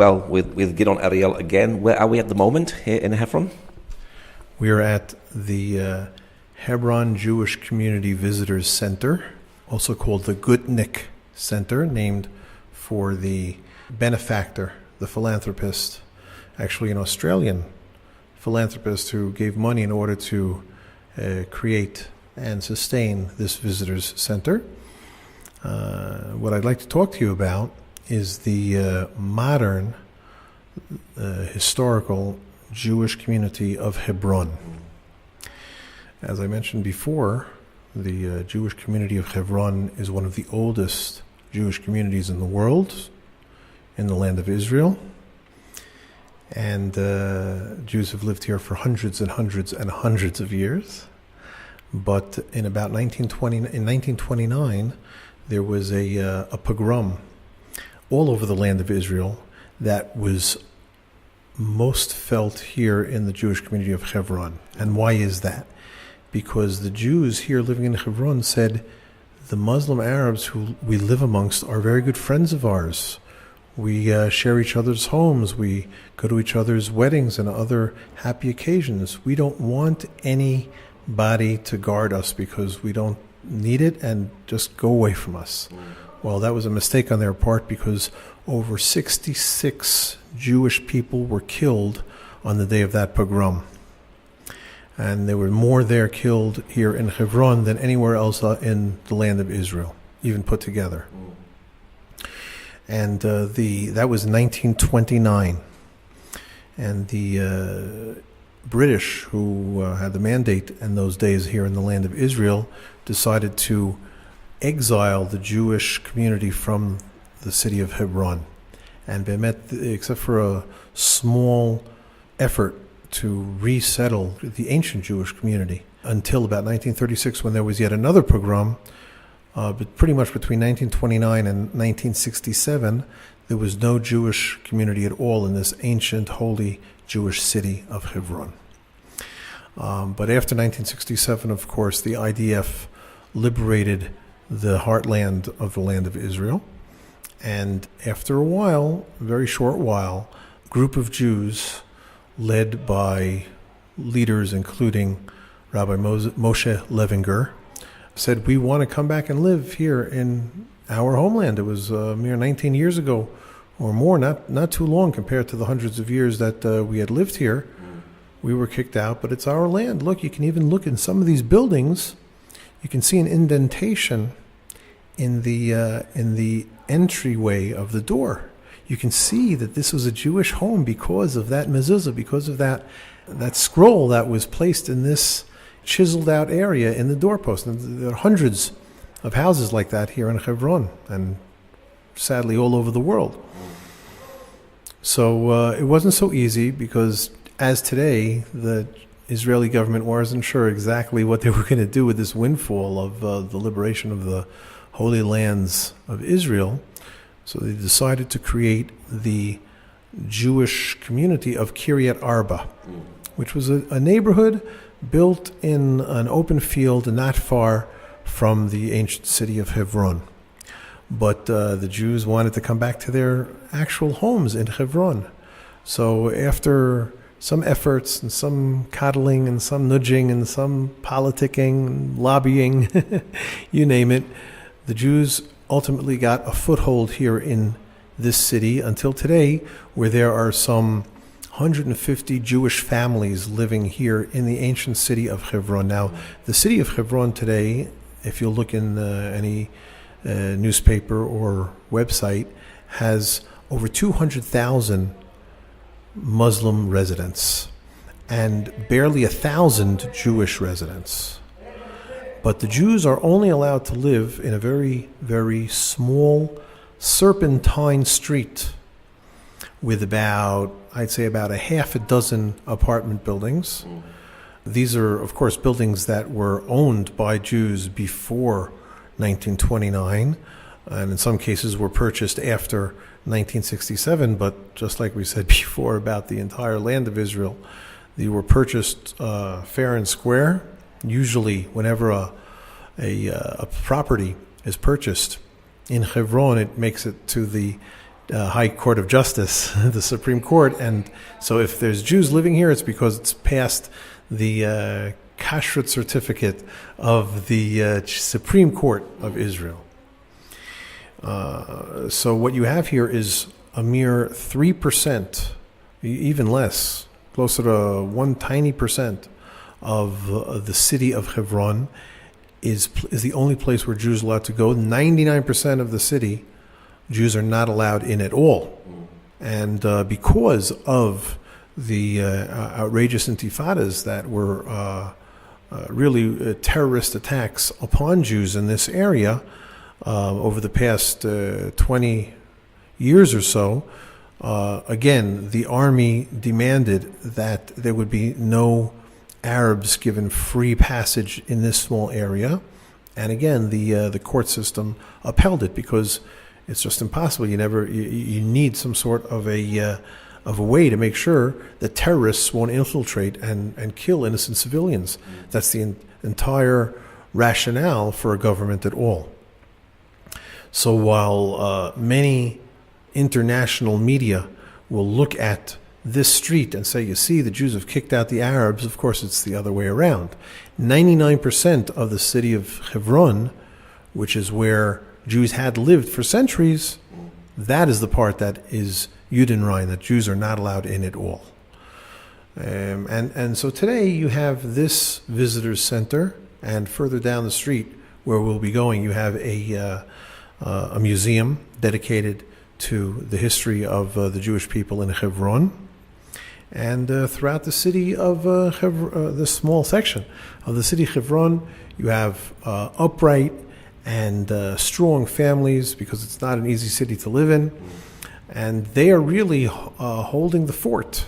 with Gidon Ariel again. Where are we at the moment here in Hebron? We are at the Hebron Jewish Community Visitors Center, also called the Gutnick Center, named for the benefactor, the philanthropist, actually an Australian philanthropist who gave money in order to create and sustain this visitors center. What I'd like to talk to you about is the modern historical Jewish community of Hebron. As I mentioned before, the Jewish community of Hebron is one of the oldest Jewish communities in the world, in the land of Israel. And Jews have lived here for hundreds and hundreds and hundreds of years. But in about 1929, there was a pogrom all over the land of Israel that was most felt here in the Jewish community of Hebron. And why is that? Because the Jews here living in Hebron said, the Muslim Arabs who we live amongst are very good friends of ours. We share each other's homes. We go to each other's weddings and other happy occasions. We don't want anybody to guard us because we don't need it, and just go away from us. Well, that was a mistake on their part, because over 66 Jewish people were killed on the day of that pogrom. And there were more there killed here in Hebron than anywhere else in the land of Israel, even put together. And that was 1929. And the British, who had the mandate in those days here in the land of Israel, decided to exile the Jewish community from the city of Hebron. And except for a small effort to resettle the ancient Jewish community until about 1936, when there was yet another pogrom, but pretty much between 1929 and 1967, there was no Jewish community at all in this ancient, holy Jewish city of Hebron. But after 1967, of course, the IDF liberated the heartland of the land of Israel. And after a while, a very short while, a group of Jews led by leaders including Rabbi Moshe Levinger said, we want to come back and live here in our homeland. It was a mere 19 years ago or more, not too long compared to the hundreds of years that we had lived here. We were kicked out, but it's our land. Look, you can even look in some of these buildings. You can see an indentation in the entryway of the door. You can see that this was a Jewish home because of that mezuzah, because of that scroll that was placed in this chiseled out area in the doorpost. And there are hundreds of houses like that here in Hebron, and sadly all over the world. So it wasn't so easy, because as today, the Israeli government wasn't sure exactly what they were going to do with this windfall of the liberation of the Holy Lands of Israel. So they decided to create the Jewish community of Kiryat Arba, which was a neighborhood built in an open field not far from the ancient city of Hebron. But the Jews wanted to come back to their actual homes in Hebron. So after some efforts and some coddling and some nudging and some politicking and lobbying, you name it, the Jews ultimately got a foothold here in this city until today, where there are some 150 Jewish families living here in the ancient city of Hebron. Now, the city of Hebron today, if you look in any newspaper or website, has over 200,000 Muslim residents and barely 1,000 Jewish residents. But the Jews are only allowed to live in a very, very small serpentine street with I'd say about a half a dozen apartment buildings. These are, of course, buildings that were owned by Jews before 1929, and in some cases were purchased after 1967, but just like we said before about the entire land of Israel, they were purchased fair and square. Usually, whenever a property is purchased in Hebron, it makes it to the High Court of Justice, the Supreme Court. And so if there's Jews living here, it's because it's passed the kashrut certificate of the Supreme Court of Israel. So what you have here is a mere 3%, even less, closer to one tiny percent of the city of Hebron is the only place where Jews are allowed to go. 99% of the city, Jews are not allowed in at all. And because of the outrageous intifadas that were really terrorist attacks upon Jews in this area over the past 20 years or so, again, the army demanded that there would be no Arabs given free passage in this small area. And again, the court system upheld it because it's just impossible. You need some sort of a way to make sure that terrorists won't infiltrate and kill innocent civilians. That's the entire rationale for a government at all. So while many international media will look at this street and say, you see, the Jews have kicked out the Arabs, of course it's the other way around. 99% of the city of Hebron, which is where Jews had lived for centuries, that is the part that is Gidon Ariel, that Jews are not allowed in at all. And so today you have this visitors center, and further down the street where we'll be going, you have a museum dedicated to the history of the Jewish people in Hebron. And throughout the city of this small section of the city of Hebron, you have upright and strong families, because it's not an easy city to live in. And they are really holding the fort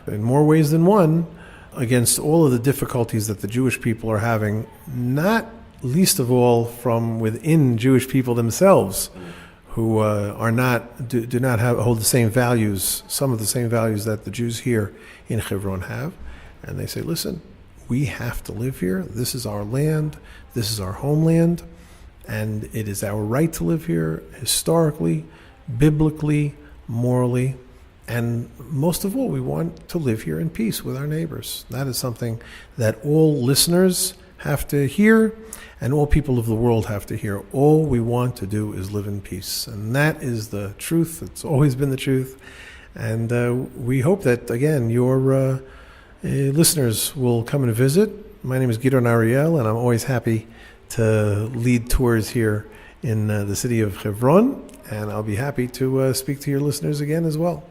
in more ways than one against all of the difficulties that the Jewish people are having, not least of all from within Jewish people themselves, who do not hold the same values, some of the same values that the Jews here in Hebron have. And they say, listen, we have to live here. This is our land. This is our homeland. And it is our right to live here historically, biblically, morally. And most of all, we want to live here in peace with our neighbors. That is something that all listeners have to hear, and all people of the world have to hear. All we want to do is live in peace. And that is the truth. It's always been the truth. And we hope that, again, your listeners will come and visit. My name is Gidon Ariel, and I'm always happy to lead tours here in the city of Hebron. And I'll be happy to speak to your listeners again as well.